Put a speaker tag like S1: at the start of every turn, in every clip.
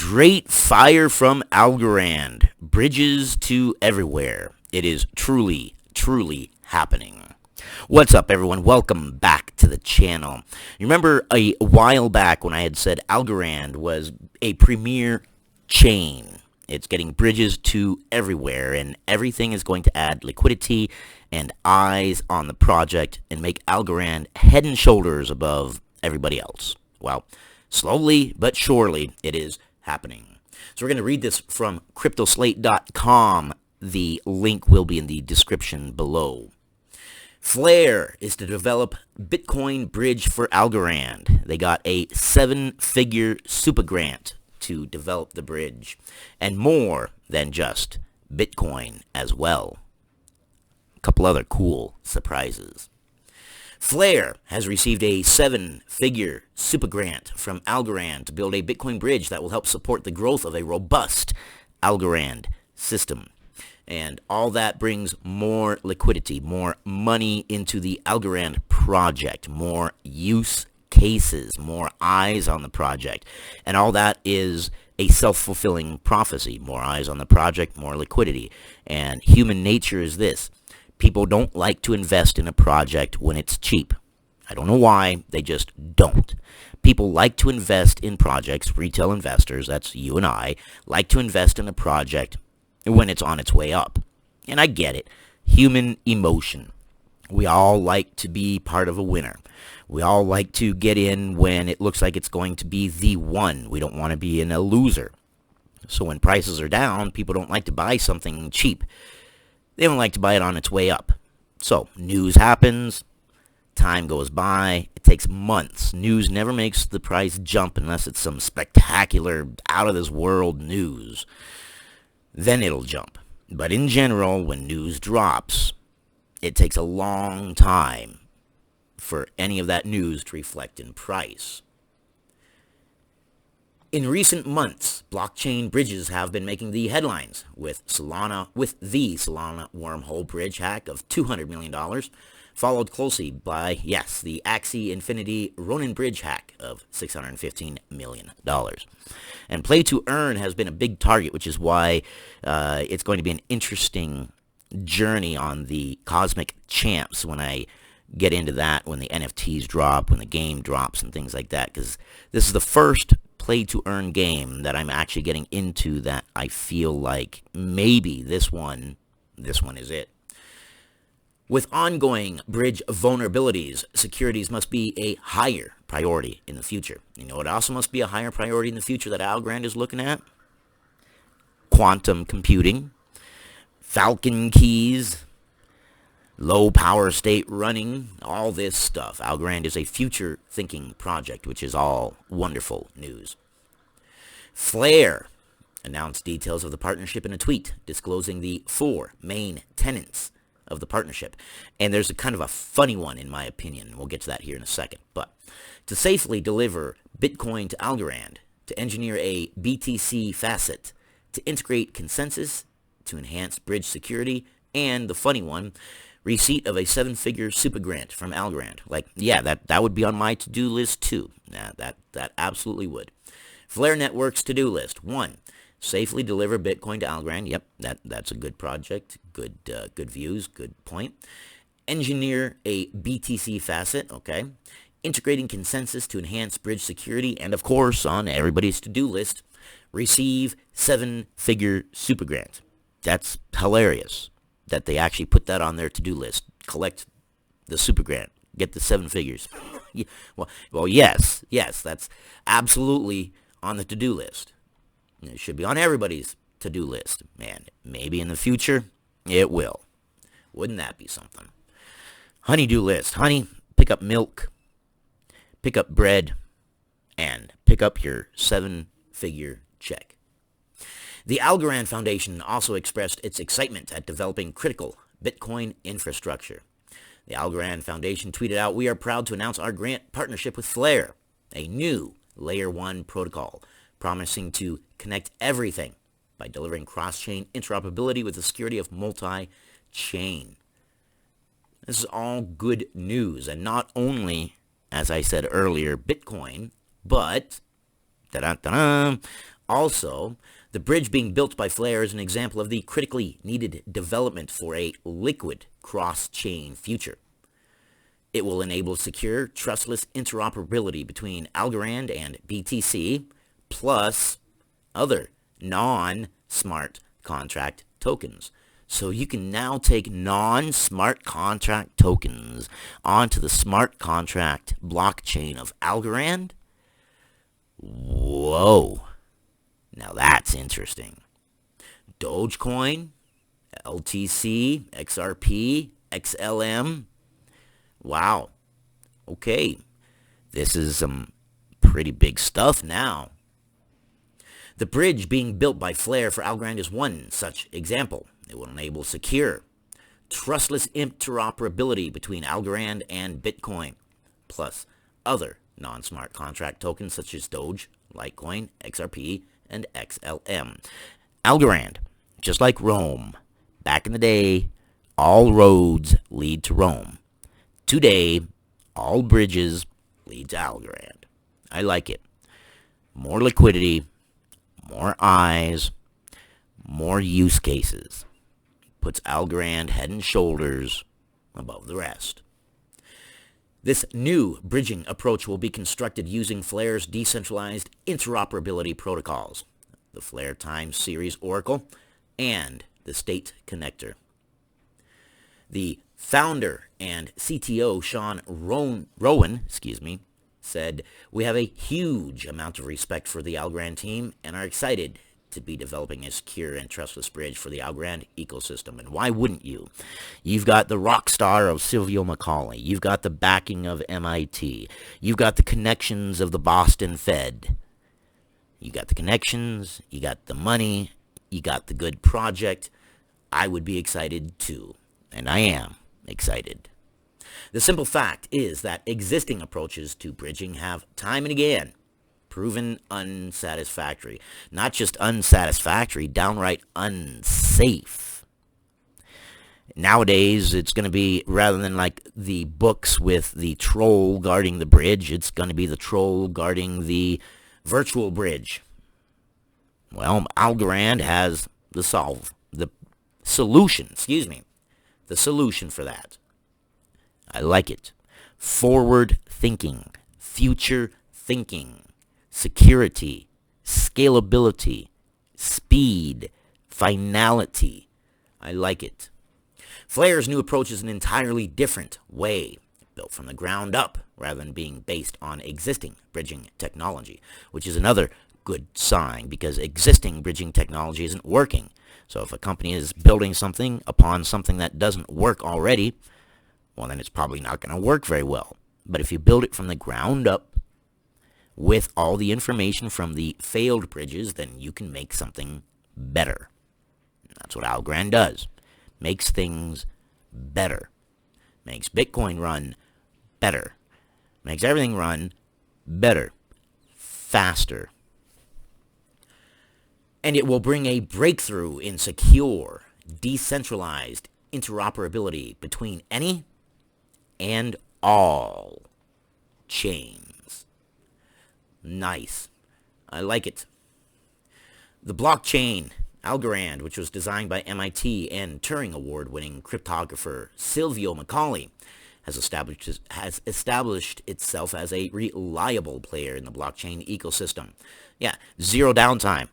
S1: Straight fire from Algorand. Bridges to everywhere. It is truly, truly happening. What's up, everyone? Welcome back to the channel. You remember a while back when I had said Algorand was a premier chain. It's getting bridges to everywhere, and everything is going to add liquidity and eyes on the project and make Algorand head and shoulders above everybody else. Well, slowly but surely, it is happening. So we're going to read this from cryptoslate.com. The link will be in the description below. Flare is to develop Bitcoin bridge for Algorand. They got a 7-figure super grant to develop the bridge, and more than just Bitcoin as well. A couple other cool surprises. Flare has received a 7-figure super grant from Algorand to build a Bitcoin bridge that will help support the growth of a robust Algorand system. And all that brings more liquidity, more money into the Algorand project, more use cases, more eyes on the project. And all that is a self-fulfilling prophecy. More eyes on the project, more liquidity. And human nature is this. People don't like to invest in a project when it's cheap. I don't know why, they just don't. People like to invest in projects, retail investors, that's you and I, like to invest in a project when it's on its way up. And I get it. Human emotion. We all like to be part of a winner. We all like to get in when it looks like it's going to be the one. We don't want to be in a loser. So when prices are down, people don't like to buy something cheap. They don't like to buy it on its way up. So news happens. Time goes by. It takes months. News never makes the price jump unless it's some spectacular, out-of-this-world news. Then it'll jump. But in general, when news drops, it takes a long time for any of that news to reflect in price. In recent months, blockchain bridges have been making the headlines with the Solana wormhole bridge hack of $200 million, followed closely by, yes, the Axie Infinity Ronin bridge hack of $615 million. And play to earn has been a big target, which is why it's going to be an interesting journey on the Cosmic Champs when I get into that, when the NFTs drop, when the game drops and things like that, because this is the first play-to-earn game that I'm actually getting into that I feel like maybe this one is it. With ongoing bridge vulnerabilities, securities must be a higher priority in the future. You know what also must be a higher priority in the future that Algorand is looking at? Quantum computing, Falcon keys, low power state running, all this stuff. Algorand is a future-thinking project, which is all wonderful news. Flare announced details of the partnership in a tweet, disclosing the 4 main tenets of the partnership. And there's a kind of a funny one, in my opinion. We'll get to that here in a second. But to safely deliver Bitcoin to Algorand, to engineer a BTC facet, to integrate consensus, to enhance bridge security, and the funny one, receipt of a 7-figure super grant from Algorand. Like, yeah, that would be on my to-do list too. Yeah, that absolutely would. Flare Network's to-do list. 1. Safely deliver Bitcoin to Algorand. Yep, that's a good project. Good views. Good point. Engineer a BTC facet. Okay. Integrating consensus to enhance bridge security. And of course, on everybody's to-do list, receive 7-figure super grant. That's hilarious that they actually put that on their to-do list. Collect the super grant. Get the 7 figures. well, yes, that's absolutely on the to-do list. It should be on everybody's to-do list. Man, maybe in the future, it will. Wouldn't that be something? Honey-do list. Honey, pick up milk, pick up bread, and pick up your 7-figure check. The Algorand Foundation also expressed its excitement at developing critical Bitcoin infrastructure. The Algorand Foundation tweeted out, "We are proud to announce our grant partnership with Flare, a new Layer 1 protocol, promising to connect everything by delivering cross-chain interoperability with the security of multi-chain." This is all good news, and not only, as I said earlier, Bitcoin, but Also, the bridge being built by Flare is an example of the critically needed development for a liquid cross-chain future. It will enable secure, trustless interoperability between Algorand and BTC, plus other non-smart contract tokens. So you can now take non-smart contract tokens onto the smart contract blockchain of Algorand. Whoa. Now that's interesting. Dogecoin, LTC, XRP, XLM. Wow. Okay. This is some pretty big stuff now. The bridge being built by Flare for Algorand is one such example. It will enable secure, trustless interoperability between Algorand and Bitcoin, plus other non-smart contract tokens such as Doge, Litecoin, XRP, and XLM. Algorand, just like Rome, back in the day, all roads lead to Rome. Today, all bridges lead to Algorand. I like it. More liquidity, more eyes, more use cases. Puts Algorand head and shoulders above the rest. This new bridging approach will be constructed using Flare's decentralized interoperability protocols, the Flare Time Series Oracle, and the State Connector. The founder and CTO, Sean Rowan, said, "We have a huge amount of respect for the Algorand team and are excited to be developing a secure and trustless bridge for the Algorand ecosystem." And why wouldn't you? You've got the rock star of Silvio Macaulay. You've got the backing of MIT. You've got the connections of the Boston Fed. You got the connections. You got the money. You got the good project. I would be excited too. And I am excited. The simple fact is that existing approaches to bridging have time and again proven unsatisfactory. Not just unsatisfactory, downright unsafe. Nowadays, it's going to be, rather than like the books with the troll guarding the bridge, it's going to be the troll guarding the virtual bridge. Well, Algorand has the solution for that. I like it. Forward thinking, future thinking, security, scalability, speed, finality. I like it. Flare's new approach is an entirely different way, built from the ground up rather than being based on existing bridging technology, which is another good sign because existing bridging technology isn't working. So if a company is building something upon something that doesn't work already, well, then it's probably not going to work very well. But if you build it from the ground up with all the information from the failed bridges, then you can make something better. That's what Algorand does. Makes things better. Makes Bitcoin run better. Makes everything run better. Faster. And it will bring a breakthrough in secure, decentralized interoperability between any and all chains. Nice. I like it. The blockchain, Algorand, which was designed by MIT and Turing Award-winning cryptographer Silvio Macaulay, has established itself as a reliable player in the blockchain ecosystem. Yeah, zero downtime.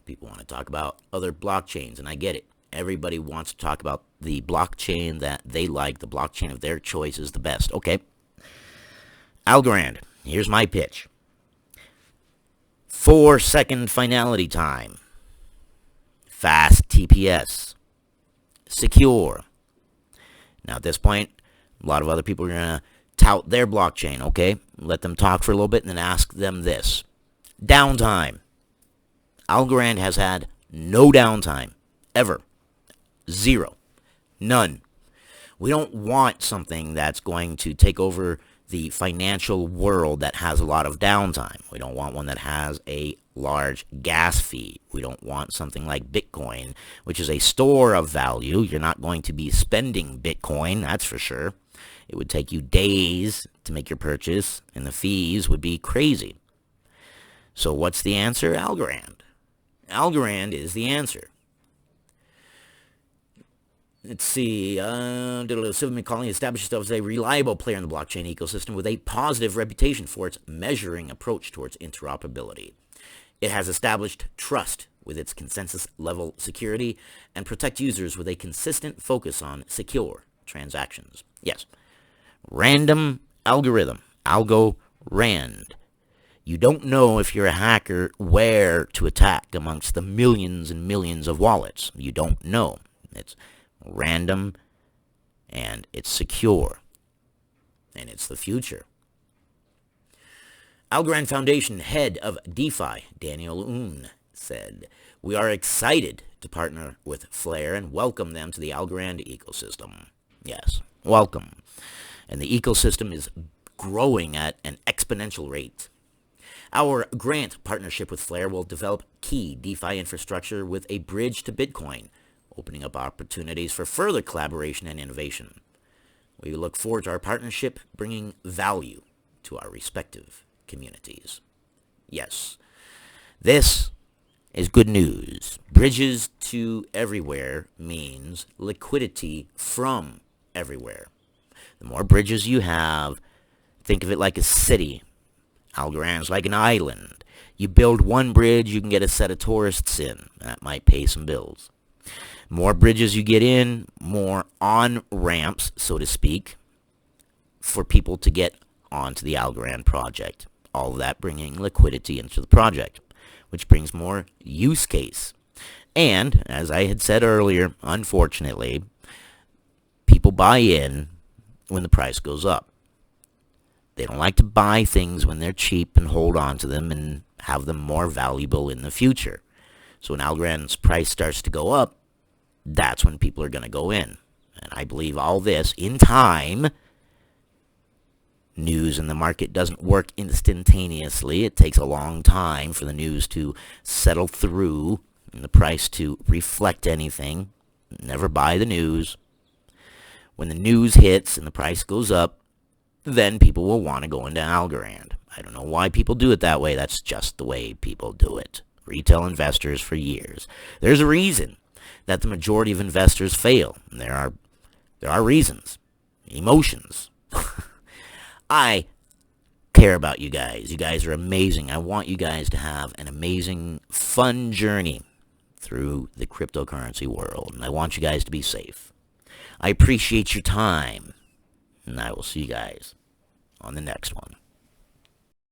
S1: People want to talk about other blockchains, and I get it. Everybody wants to talk about the blockchain that they like. The blockchain of their choice is the best. Okay. Algorand. Here's my pitch. 4-second finality time. Fast TPS. Secure. Now at this point, a lot of other people are going to tout their blockchain. Okay. Let them talk for a little bit and then ask them this. Downtime. Algorand has had no downtime. Ever. Zero. None. We don't want something that's going to take over the financial world that has a lot of downtime. We don't want one that has a large gas fee. We don't want something like Bitcoin, which is a store of value. You're not going to be spending Bitcoin, that's for sure. It would take you days to make your purchase, and the fees would be crazy. So what's the answer? Algorand. Algorand is the answer. Let's see. Sylvan McCauley established itself as a reliable player in the blockchain ecosystem with a positive reputation for its measuring approach towards interoperability. It has established trust with its consensus-level security and protect users with a consistent focus on secure transactions. Yes. Random algorithm. Algorand. You don't know if you're a hacker where to attack amongst the millions and millions of wallets. You don't know. It's random, and it's secure, and it's the future. Algorand Foundation head of DeFi, Daniel Oon, said, "We are excited to partner with Flare and welcome them to the Algorand ecosystem." Yes, welcome. And the ecosystem is growing at an exponential rate. Our grant partnership with Flare will develop key DeFi infrastructure with a bridge to Bitcoin, opening up opportunities for further collaboration and innovation. We look forward to our partnership bringing value to our respective communities. Yes, this is good news. Bridges to everywhere means liquidity from everywhere. The more bridges you have, think of it like a city. Algorand's like an island. You build one bridge, you can get a set of tourists in. That might pay some bills. More bridges you get in, more on-ramps, so to speak, for people to get onto the Algorand project. All of that bringing liquidity into the project, which brings more use case. And, as I had said earlier, unfortunately, people buy in when the price goes up. They don't like to buy things when they're cheap and hold on to them and have them more valuable in the future. So when Algorand's price starts to go up, that's when people are going to go in. And I believe all this, in time, news in the market doesn't work instantaneously. It takes a long time for the news to settle through and the price to reflect anything. Never buy the news. When the news hits and the price goes up, then people will want to go into Algorand. I don't know why people do it that way. That's just the way people do it. Retail investors for years. There's a reason that the majority of investors fail. And there are reasons. Emotions. I care about you guys. You guys are amazing. I want you guys to have an amazing, fun journey through the cryptocurrency world. And I want you guys to be safe. I appreciate your time. And I will see you guys on the next one.